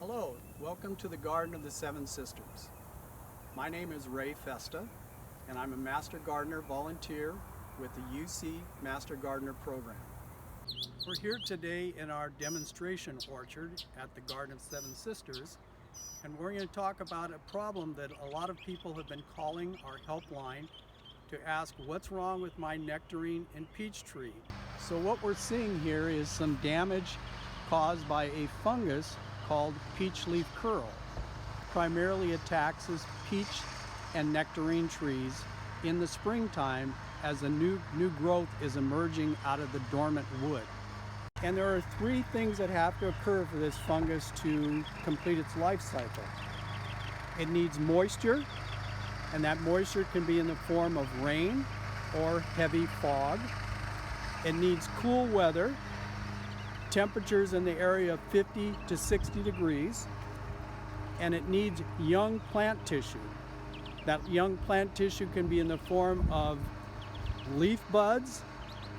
Hello, welcome to the Garden of the Seven Sisters. My name is Ray Festa, and I'm a Master Gardener volunteer with the UC Master Gardener program. We're here today in our demonstration orchard at the Garden of Seven Sisters, and we're going to talk about a problem that a lot of people have been calling our helpline to ask what's wrong with my nectarine and peach tree. So what we're seeing here is some damage caused by a fungus called peach leaf curl. Primarily attacks peach and nectarine trees in the springtime as a new growth is emerging out of the dormant wood. And there are three things that have to occur for this fungus to complete its life cycle. It needs moisture, and that moisture can be in the form of rain or heavy fog. It needs cool weather, temperatures in the area of 50 to 60 degrees, and it needs young plant tissue. That young plant tissue can be in the form of leaf buds,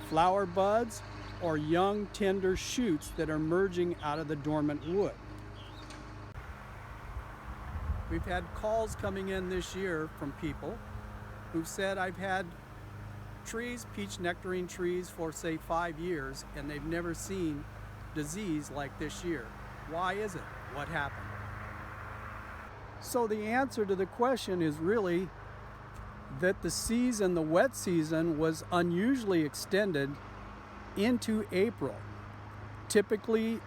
flower buds, or young tender shoots that are emerging out of the dormant wood. We've had calls coming in this year from people who've said, I've had trees, peach nectarine trees, for say 5 years, and they've never seen disease like this year. Why is it? What happened? So the answer to the question is really that the wet season was unusually extended into April. Typically,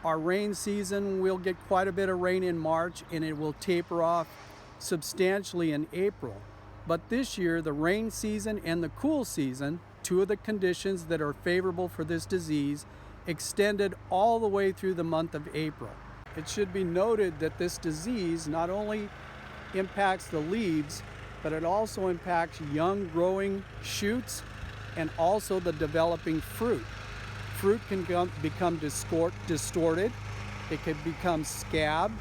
our rain season, we'll get quite a bit of rain in March and it will taper off substantially in April. But this year, the rain season and the cool season, two of the conditions that are favorable for this disease, extended all the way through the month of April. It should be noted that this disease not only impacts the leaves, but it also impacts young growing shoots and also the developing fruit. Fruit can become distorted, it can become scabbed,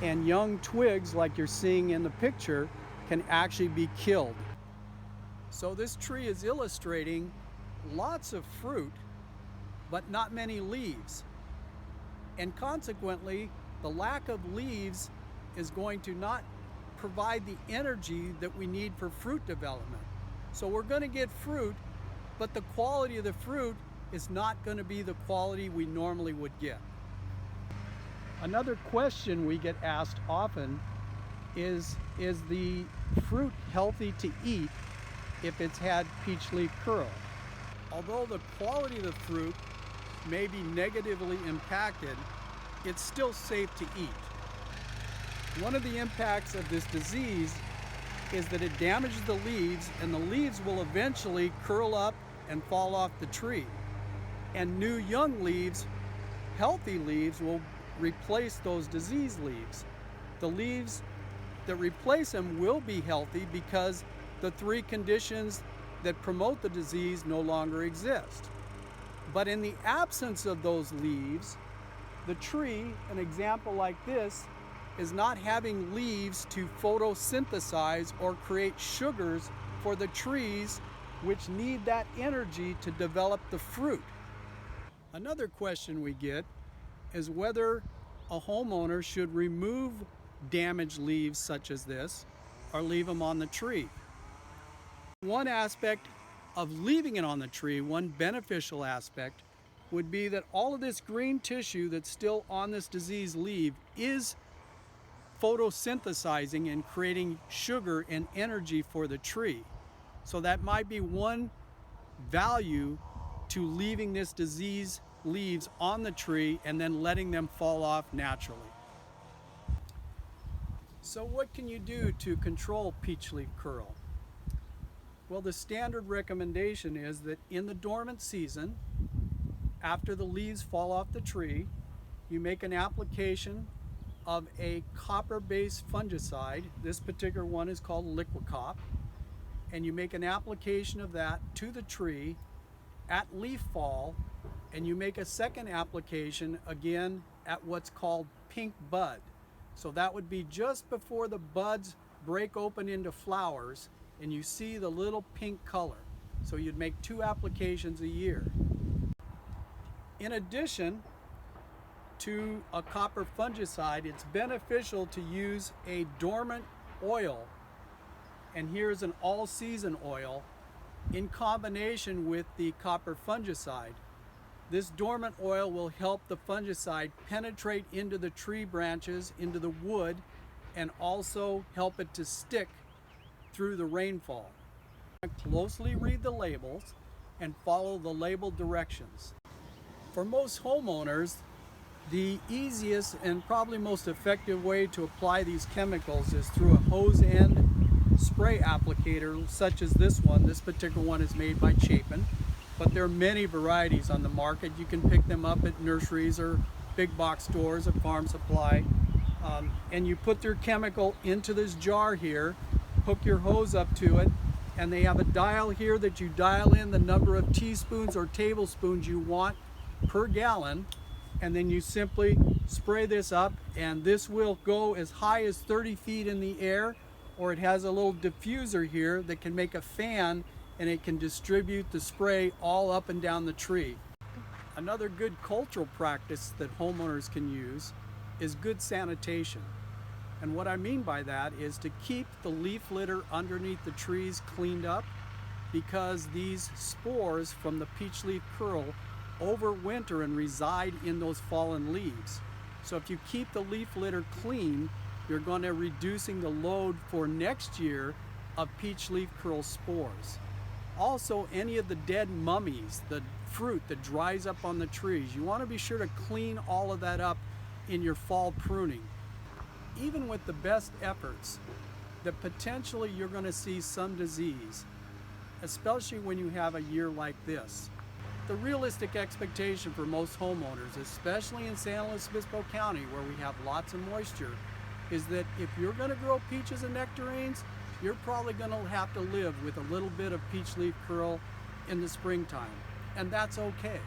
and young twigs, like you're seeing in the picture, can actually be killed. So this tree is illustrating lots of fruit, but not many leaves. And consequently, the lack of leaves is going to not provide the energy that we need for fruit development. So we're going to get fruit, but the quality of the fruit is not going to be the quality we normally would get. Another question we get asked often is the fruit healthy to eat if it's had peach leaf curl? Although the quality of the fruit may be negatively impacted, it's still safe to eat. One of the impacts of this disease is that it damages the leaves, and the leaves will eventually curl up and fall off the tree. And new young leaves, healthy leaves, will replace those diseased leaves. The leaves that replace them will be healthy because the three conditions that promote the disease no longer exist. But in the absence of those leaves, the tree, an example like this, is not having leaves to photosynthesize or create sugars for the trees which need that energy to develop the fruit. Another question we get is whether a homeowner should remove damaged leaves such as this or leave them on the tree. One aspect of leaving it on the tree, one beneficial aspect, would be that all of this green tissue that's still on this diseased leaf is photosynthesizing and creating sugar and energy for the tree. So that might be one value to leaving this diseased leaves on the tree and then letting them fall off naturally. So what can you do to control peach leaf curl? Well, the standard recommendation is that in the dormant season, after the leaves fall off the tree, you make an application of a copper-based fungicide. This particular one is called Liquicop, and you make an application of that to the tree at leaf fall, and you make a second application again at what's called pink bud. So that would be just before the buds break open into flowers and you see the little pink color. So you'd make 2 applications a year. In addition, to a copper fungicide, it's beneficial to use a dormant oil, and here's an all-season oil, in combination with the copper fungicide. This dormant oil will help the fungicide penetrate into the tree branches, into the wood, and also help it to stick through the rainfall. Closely read the labels and follow the label directions. For most homeowners, the easiest and probably most effective way to apply these chemicals is through a hose end spray applicator such as this one. This particular one is made by Chapin, but there are many varieties on the market. You can pick them up at nurseries or big box stores at Farm Supply. And you put your chemical into this jar here, hook your hose up to it, and they have a dial here that you dial in the number of teaspoons or tablespoons you want per gallon, and then you simply spray this up, and this will go as high as 30 feet in the air, or it has a little diffuser here that can make a fan, and it can distribute the spray all up and down the tree. Another good cultural practice that homeowners can use is good sanitation. And what I mean by that is to keep the leaf litter underneath the trees cleaned up, because these spores from the peach leaf curl overwinter and reside in those fallen leaves. So if you keep the leaf litter clean, you're going to reducing the load for next year of peach leaf curl spores. Also, any of the dead mummies, the fruit that dries up on the trees, you want to be sure to clean all of that up in your fall pruning. Even with the best efforts, that potentially you're going to see some disease, especially when you have a year like this. The realistic expectation for most homeowners, especially in San Luis Obispo County where we have lots of moisture, is that if you're going to grow peaches and nectarines, you're probably going to have to live with a little bit of peach leaf curl in the springtime, and that's okay.